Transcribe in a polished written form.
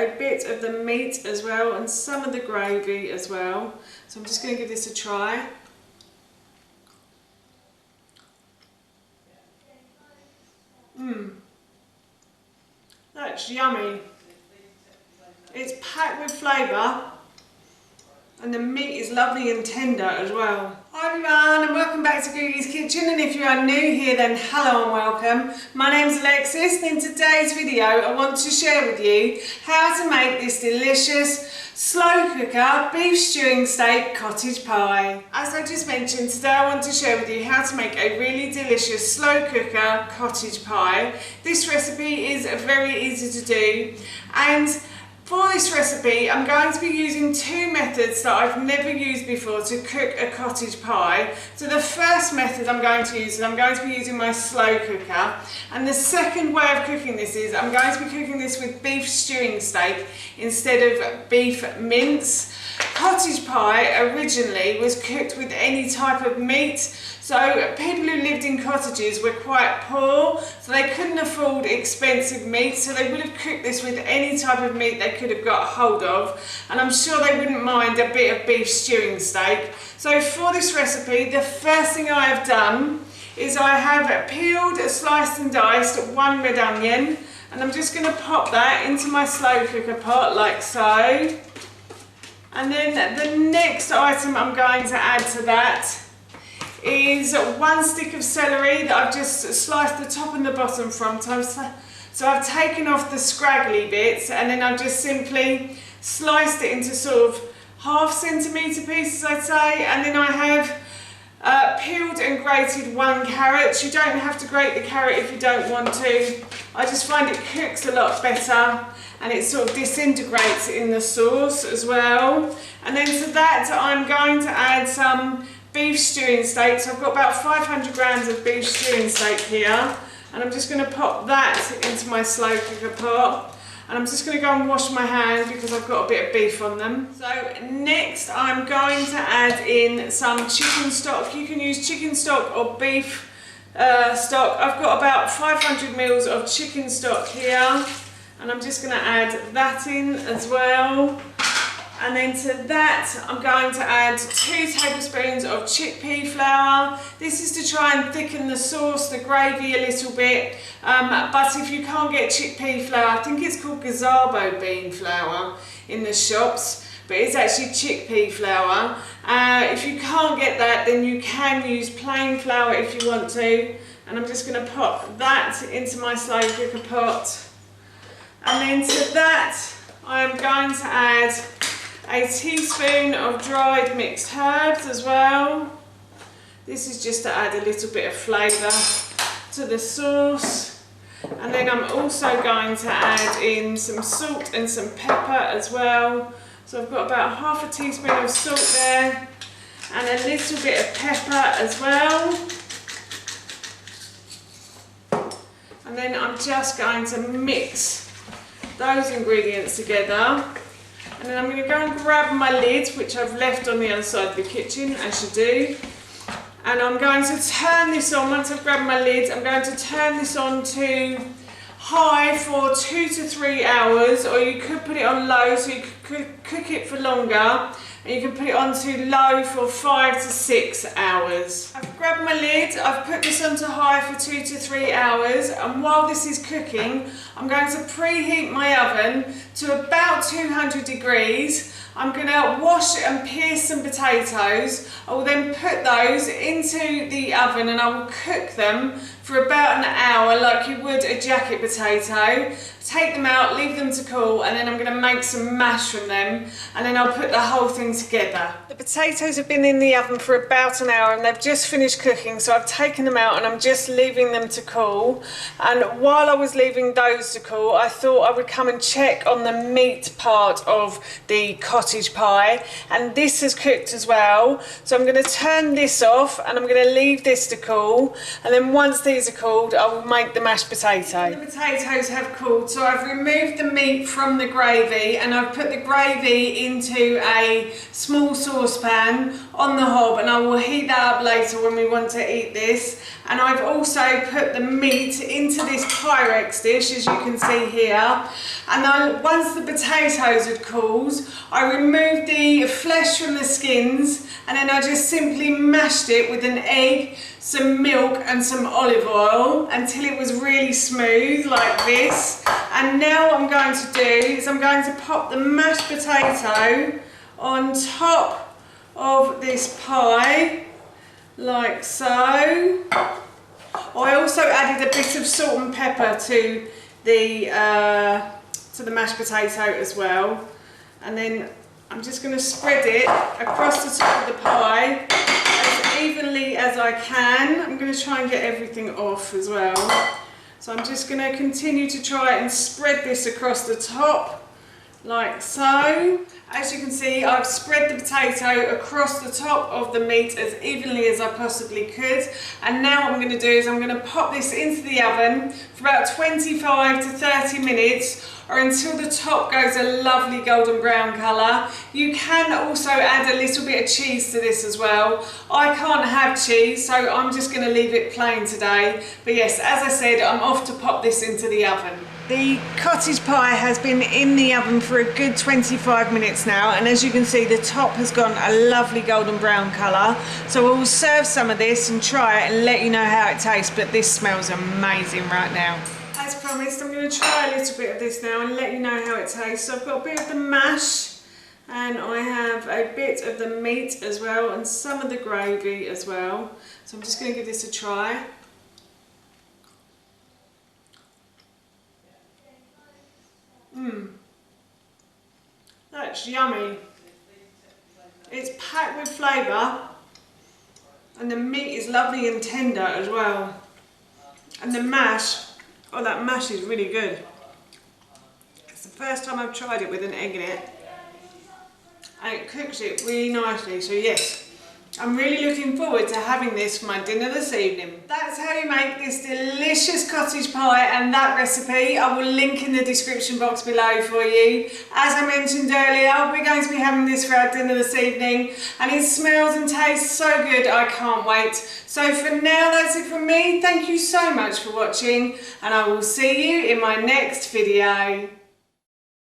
a bit of the meat as well and some of the gravy as well. So I'm just going to give this a try. That's yummy. It's packed with flavour and the meat is lovely and tender as well. Hi everyone and welcome back to Googie's Kitchen, and if you are new here then hello and welcome. My name's Alexis and in today's video I want to share with you how to make this delicious slow cooker beef stewing steak cottage pie. As I just mentioned, today I want to share with you how to make a really delicious slow cooker cottage pie. This recipe is very easy to do, and for this recipe I'm going to be using two methods that I've never used before to cook a cottage pie. So the first method I'm going to use is I'm going to be using my slow cooker, and the second way of cooking this is I'm going to be cooking this with beef stewing steak instead of beef mince. Cottage pie originally was cooked with any type of meat. So people who lived in cottages were quite poor, so they couldn't afford expensive meat, so they would have cooked this with any type of meat they could have got hold of, and I'm sure they wouldn't mind a bit of beef stewing steak. So for this recipe, the first thing I have done is I have peeled, sliced and diced one red onion, and I'm just going to pop that into my slow cooker pot like so. And then the next item I'm going to add to that is one stick of celery that I've just sliced the top and the bottom from. So I've taken off the scraggly bits and then I've just simply sliced it into sort of ½ centimetre pieces, I'd say. And then I have peeled and grated one carrot. You don't have to grate the carrot if you don't want to. I just find it cooks a lot better and it sort of disintegrates in the sauce as well. And then to that I'm going to add some beef stewing steak. So I've got about 500 grams of beef stewing steak here, and I'm just going to pop that into my slow cooker pot, and I'm just going to go and wash my hands because I've got a bit of beef on them. So next I'm going to add in some chicken stock. You can use chicken stock or beef stock. I've got about 500 mils of chicken stock here, and I'm just going to add that in as well. And then to that I'm going to add 2 tablespoons of chickpea flour. This is to try and thicken the sauce, the gravy a little bit. But if you can't get chickpea flour, I think it's called gazebo bean flour in the shops, but it's actually chickpea flour. If you can't get that, then you can use plain flour if you want to. And I'm just going to pop that into my slow cooker pot. And then to that I'm going to add a teaspoon of dried mixed herbs as well. This is just to add a little bit of flavour to the sauce. And then I'm also going to add in some salt and some pepper as well. So I've got about ½ a teaspoon of salt there and a little bit of pepper as well. And then I'm just going to mix those ingredients together. And then I'm going to go and grab my lid, which I've left on the other side of the kitchen, as you do. And I'm going to turn this on. Once I've grabbed my lid, I'm going to turn this on to high for 2 to 3 hours, or you could put it on low so you could cook it for longer. And you can put it on to low for 5 to 6 hours. I've grabbed my lid, I've put this on to high for 2 to 3 hours, and while this is cooking, I'm going to preheat my oven to about 200 degrees. I'm going to wash and pierce some potatoes. I will then put those into the oven and I will cook them for about an hour like you would a jacket potato. Take them out, leave them to cool, and then I'm going to make some mash from them, and then I'll put the whole thing together. The potatoes have been in the oven for about an hour and they've just finished cooking, so I've taken them out and I'm just leaving them to cool. And while I was leaving those to cool, I thought I would come and check on the meat part of the cottage pie, and this has cooked as well. So I'm going to turn this off and I'm going to leave this to cool, and then once these are cooled I will make the mashed potato. The potatoes have cooled, so I've removed the meat from the gravy and I've put the gravy into a small saucepan on the hob, and I will heat that up later when we want to eat this. And I've also put the meat into this Pyrex dish, as you can see here. And once the potatoes had cooled, I removed the flesh from the skins, and then I just simply mashed it with an egg, some milk and some olive oil until it was really smooth like this. And now what I'm going to do is I'm going to pop the mashed potato on top of this pie like so. I also added a bit of salt and pepper to the mashed potato as well, and then I'm just going to spread it across the top of the pie as evenly as I can. I'm going to try and get everything off as well, so I'm just going to continue to try and spread this across the top like so. As you can see, I've spread the potato across the top of the meat as evenly as I possibly could. And now what I'm going to do is I'm going to pop this into the oven for about 25 to 30 minutes, or until the top goes a lovely golden brown colour. You can also add a little bit of cheese to this as well. I can't have cheese, so I'm just going to leave it plain today. But yes, as I said, I'm off to pop this into the oven. The cottage pie has been in the oven for a good 25 minutes now, and as you can see, the top has gone a lovely golden brown colour. So we'll serve some of this and try it and let you know how it tastes, but this smells amazing right now. As promised, I'm going to try a little bit of this now and let you know how it tastes. So I've got a bit of the mash, and I have a bit of the meat as well, and some of the gravy as well. So I'm just going to give this a try. That's yummy. It's packed with flavour, and the meat is lovely and tender as well. And the mash, oh, that mash is really good. It's the first time I've tried it with an egg in it, and it cooks it really nicely. So yes, I'm really looking forward to having this for my dinner this evening. That's how you make this delicious cottage pie, and that recipe I will link in the description box below for you. As I mentioned earlier, we're going to be having this for our dinner this evening, and it smells and tastes so good, I can't wait. So for now, that's it from me. Thank you so much for watching, and I will see you in my next video.